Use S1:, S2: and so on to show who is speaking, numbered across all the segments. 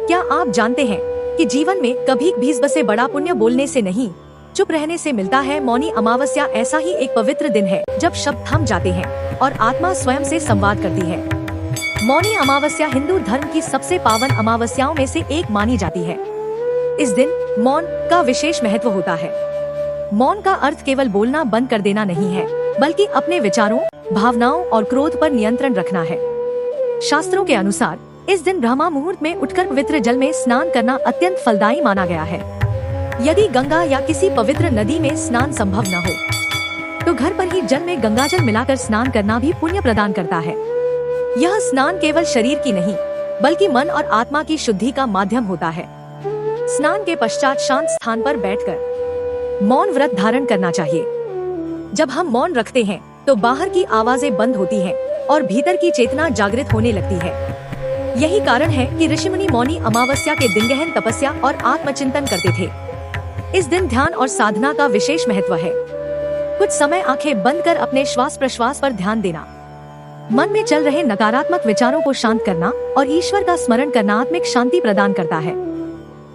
S1: क्या आप जानते हैं कि जीवन में कभी भी सबसे बड़ा पुण्य बोलने से नहीं, चुप रहने से मिलता है। मौनी अमावस्या ऐसा ही एक पवित्र दिन है जब शब्द थम जाते हैं और आत्मा स्वयं से संवाद करती है। मौनी अमावस्या हिंदू धर्म की सबसे पावन अमावस्याओं में से एक मानी जाती है। इस दिन मौन का विशेष महत्व होता है। मौन का अर्थ केवल बोलना बंद कर देना नहीं है, बल्कि अपने विचारों, भावनाओं और क्रोध पर नियंत्रण रखना है। शास्त्रों के अनुसार इस दिन ब्रह्मा मुहूर्त में उठकर पवित्र जल में स्नान करना अत्यंत फलदायी माना गया है। यदि गंगा या किसी पवित्र नदी में स्नान संभव न हो, तो घर पर ही जल में गंगाजल मिलाकर स्नान करना भी पुण्य प्रदान करता है। यह स्नान केवल शरीर की नहीं, बल्कि मन और आत्मा की शुद्धि का माध्यम होता है। स्नान के पश्चात शांत स्थान पर बैठकर मौन व्रत धारण करना चाहिए। जब हम मौन रखते हैं, तो बाहर की आवाजें बंद होती हैं और भीतर की चेतना जागृत होने लगती है। यही कारण है कि ऋषिमुनि मौनी अमावस्या के दिन गहन तपस्या और आत्मचिंतन करते थे। इस दिन ध्यान और साधना का विशेष महत्व है। कुछ समय आंखें बंद कर अपने श्वास प्रश्वास पर ध्यान देना, मन में चल रहे नकारात्मक विचारों को शांत करना और ईश्वर का स्मरण करना आत्मिक शांति प्रदान करता है।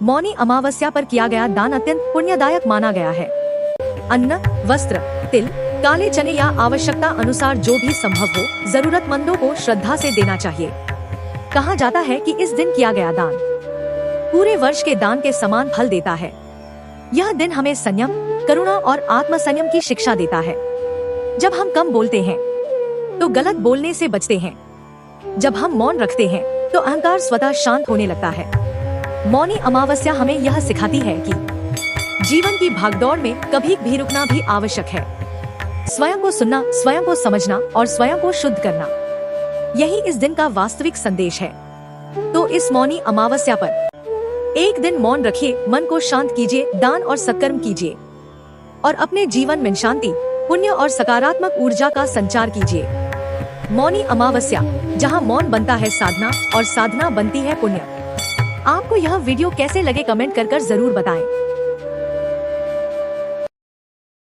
S1: मौनी अमावस्या पर किया गया दान अत्यंत पुण्यदायक माना गया है। अन्न, वस्त्र, तिल, काले चने या आवश्यकता अनुसार जो भी संभव हो, जरूरतमंदों को श्रद्धा से देना चाहिए। कहा जाता है कि इस दिन किया गया दान पूरे वर्ष के दान के समान फल देता है। यह दिन हमें संयम, करुणा और आत्म संयम की शिक्षा देता है। जब हम कम बोलते हैं, तो गलत बोलने से बचते हैं। जब हम मौन रखते हैं, तो अहंकार स्वतः शांत होने लगता है। मौनी अमावस्या हमें यह सिखाती है कि जीवन की भागदौड़ में कभी भी रुकना भी आवश्यक है। स्वयं को सुनना, स्वयं को समझना और स्वयं को शुद्ध करना, यही इस दिन का वास्तविक संदेश है। तो इस मौनी अमावस्या पर एक दिन मौन रखिए, मन को शांत कीजिए, दान और सत्कर्म कीजिए और अपने जीवन में शांति, पुण्य और सकारात्मक ऊर्जा का संचार कीजिए। मौनी अमावस्या, जहां मौन बनता है साधना और साधना बनती है पुण्य। आपको यह वीडियो कैसे लगे कमेंट कर जरूर बताएं।